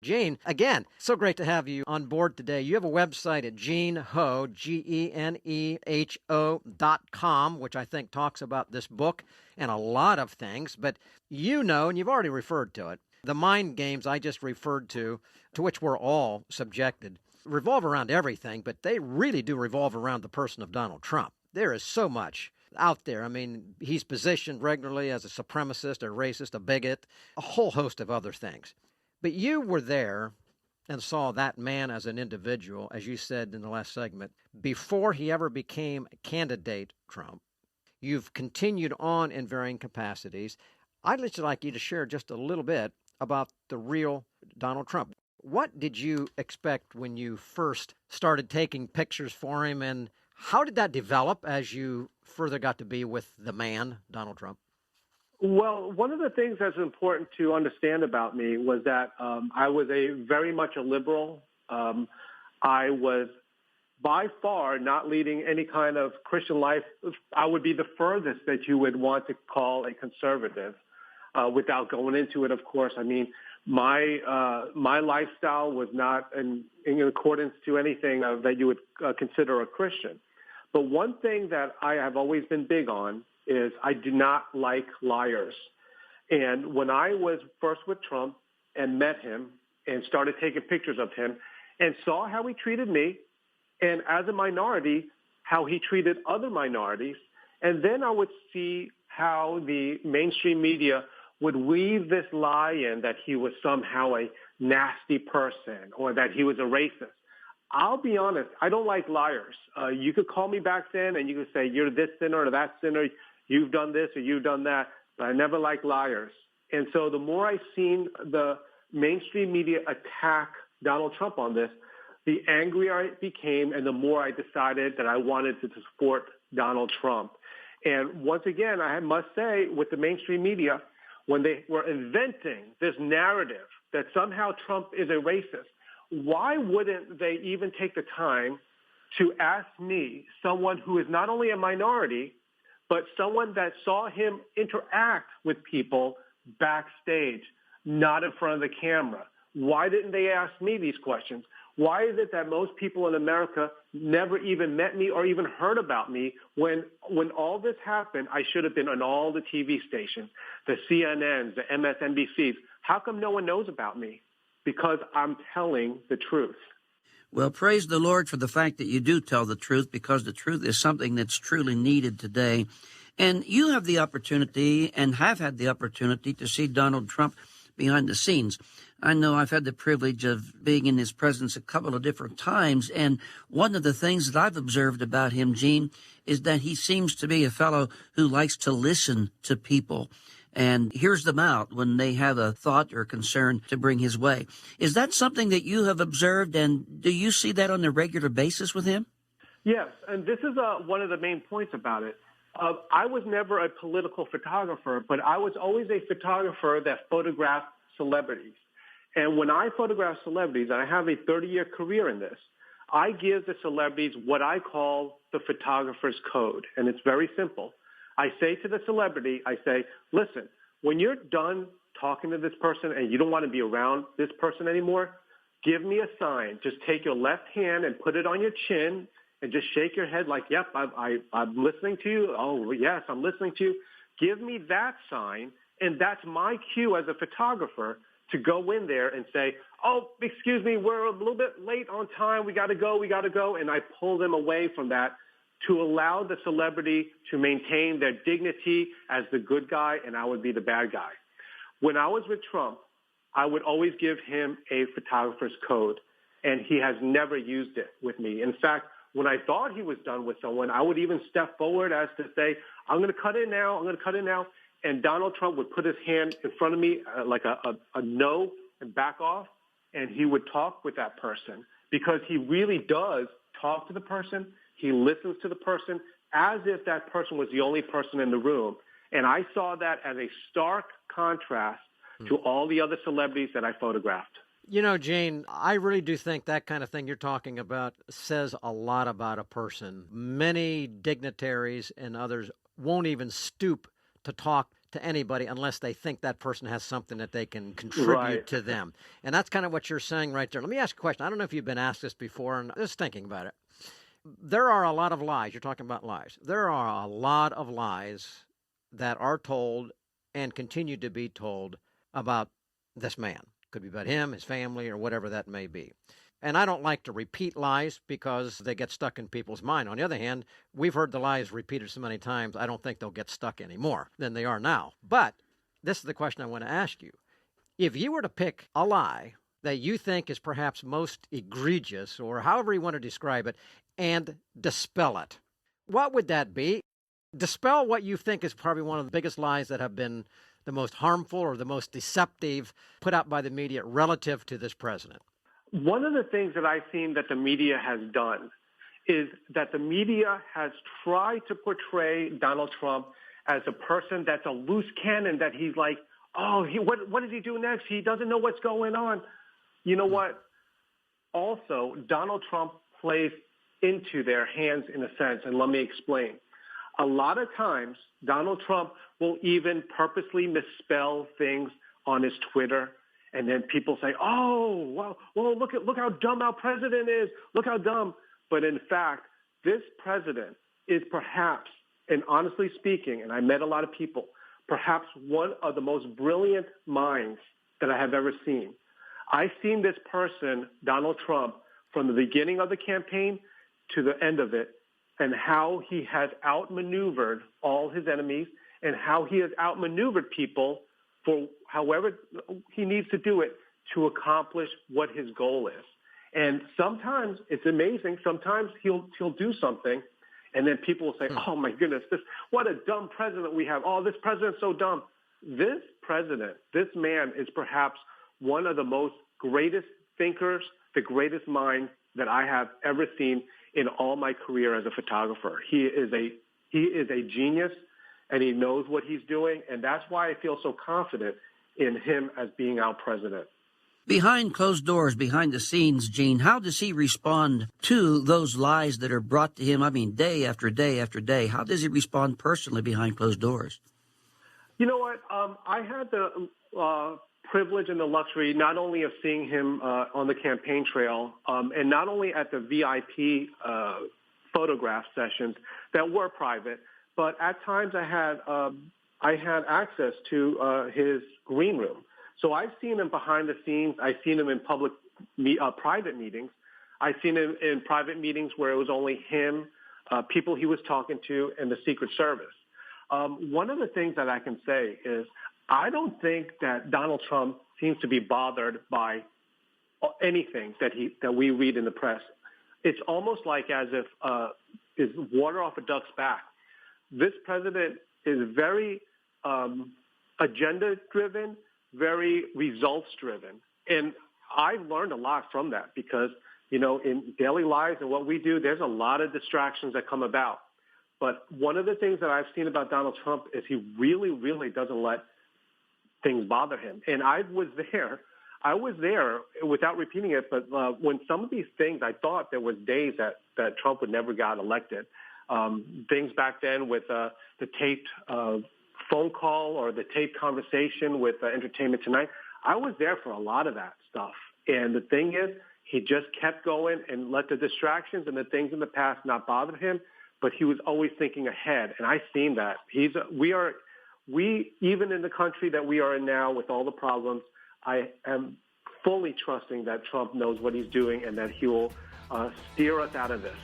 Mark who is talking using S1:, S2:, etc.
S1: Gene, again, so great to have you on board today. You have a website at geneho, GENEHO.com, which I think talks about this book and a lot of things. But you know, and you've already referred to it, the mind games I just referred to which we're all subjected, revolve around everything, but they really do revolve around the person of Donald Trump. There is so much out there. I mean, he's positioned regularly as a supremacist, a racist, a bigot, a whole host of other things. But you were there and saw that man as an individual, as you said in the last segment, before he ever became a candidate Trump. You've continued on in varying capacities. I'd just like you to share just a little bit about the real Donald Trump. What did you expect when you first started taking pictures for him, and how did that develop as you further got to be with the man, Donald Trump?
S2: Well, one of the things that's important to understand about me was that I was very much a liberal. I was by far not leading any kind of Christian life. I would be the furthest that you would want to call a conservative without going into it, of course. I mean, my lifestyle was not in accordance to anything that you would consider a Christian. But one thing that I have always been big on is I do not like liars. And when I was first with Trump and met him and started taking pictures of him and saw how he treated me, and as a minority, how he treated other minorities, and then I would see how the mainstream media would weave this lie in that he was somehow a nasty person or that he was a racist. I'll be honest, I don't like liars. You could call me back then and you could say, you're this sinner or that sinner, you've done this or you've done that, but I never liked liars. And so the more I've seen the mainstream media attack Donald Trump on this, the angrier I became and the more I decided that I wanted to support Donald Trump. And once again, I must say, with the mainstream media, when they were inventing this narrative that somehow Trump is a racist, why wouldn't they even take the time to ask me, someone who is not only a minority, but someone that saw him interact with people backstage, not in front of the camera? Why didn't they ask me these questions? Why is it that most people in America never even met me or even heard about me when all this happened? I should have been on all the TV stations, the CNNs, the MSNBCs. How come no one knows about me? Because I'm telling the truth.
S3: Well, praise the Lord for the fact that you do tell the truth, because the truth is something that's truly needed today. And you have the opportunity and have had the opportunity to see Donald Trump behind the scenes. I know I've had the privilege of being in his presence a couple of different times, and one of the things that I've observed about him, Gene, is that he seems to be a fellow who likes to listen to people and hears them out when they have a thought or concern to bring his way. Is that something that you have observed, and do you see that on a regular basis with him?
S2: Yes, and this is one of the main points about it. I was never a political photographer, but I was always a photographer that photographed celebrities. And when I photograph celebrities, and I have a 30-year career in this, I give the celebrities what I call the photographer's code, and it's very simple. I say to the celebrity, I say, listen, when you're done talking to this person and you don't want to be around this person anymore, give me a sign. Just take your left hand and put it on your chin and just shake your head like, yep, I'm listening to you. Oh, yes, I'm listening to you. Give me that sign, and that's my cue as a photographer to go in there and say, oh, excuse me, we're a little bit late on time. We got to go. And I pull them away from that to allow the celebrity to maintain their dignity as the good guy, and I would be the bad guy. When I was with Trump, I would always give him a photographer's code, and he has never used it with me. In fact, when I thought he was done with someone, I would even step forward as to say, I'm going to cut in now. And Donald Trump would put his hand in front of me like a no and back off, and he would talk with that person because he really does talk to the person. He listens to the person as if that person was the only person in the room. And I saw that as a stark contrast to all the other celebrities that I photographed.
S1: You know, Gene, I really do think that kind of thing you're talking about says a lot about a person. Many dignitaries and others won't even stoop to talk to anybody unless they think that person has something that they can contribute to them. And that's kind of what you're saying right there. Let me ask you a question. I don't know if you've been asked this before, and just thinking about it. There are a lot of lies. You're talking about lies. There are a lot of lies that are told and continue to be told about this man. Could be about him, his family, or whatever that may be. And I don't like to repeat lies because they get stuck in people's mind. On the other hand, we've heard the lies repeated so many times, I don't think they'll get stuck any more than they are now. But this is the question I want to ask you. If you were to pick a lie that you think is perhaps most egregious, or however you want to describe it, and dispel it, what would that be? Dispel what you think is probably one of the biggest lies that have been the most harmful or the most deceptive put out by the media relative to this president.
S2: One of the things that I've seen that the media has done is that the media has tried to portray Donald Trump as a person that's a loose cannon, that he's like, oh, what does he do next? He doesn't know what's going on. You know what? Also, Donald Trump plays into their hands in a sense, and let me explain. A lot of times, Donald Trump will even purposely misspell things on his Twitter. And then people say, oh, well, look how dumb our president is. Look how dumb. But in fact, this president is perhaps, and honestly speaking, and I met a lot of people, perhaps one of the most brilliant minds that I have ever seen. I've seen this person, Donald Trump, from the beginning of the campaign to the end of it, and how he has outmaneuvered all his enemies and how he has outmaneuvered people for however he needs to do it to accomplish what his goal is. And sometimes it's amazing. Sometimes he'll do something, and then people will say, oh, my goodness, what a dumb president we have. Oh, this president's so dumb. This president, this man is perhaps one of the most greatest thinkers, the greatest mind that I have ever seen in all my career as a photographer. He is a genius, and he knows what he's doing, and that's why I feel so confident in him as being our president.
S3: Behind closed doors, behind the scenes, Gene, how does he respond to those lies that are brought to him, day after day after day? How does he respond personally behind closed doors?
S2: You know what? I had the privilege and the luxury not only of seeing him on the campaign trail and not only at the VIP photograph sessions that were private, but at times I had access to his green room. So I've seen him behind the scenes. I've seen him in public, private meetings. I've seen him in private meetings where it was only him, people he was talking to, and the Secret Service. One of the things that I can say is I don't think that Donald Trump seems to be bothered by anything that we read in the press. It's almost like as if is water off a duck's back. This president is very agenda-driven, very results-driven. And I've learned a lot from that because, in daily lives and what we do, there's a lot of distractions that come about. But one of the things that I've seen about Donald Trump is he really, really doesn't let things bother him. And I was there without repeating it, but when some of these things, I thought there was days that Trump would never got elected. Things back then with the taped phone call or the taped conversation with Entertainment Tonight, I was there for a lot of that stuff. And the thing is, he just kept going and let the distractions and the things in the past not bother him, but he was always thinking ahead. And I've seen that. We even in the country that we are in now with all the problems, I am fully trusting that Trump knows what he's doing and that he will steer us out of this.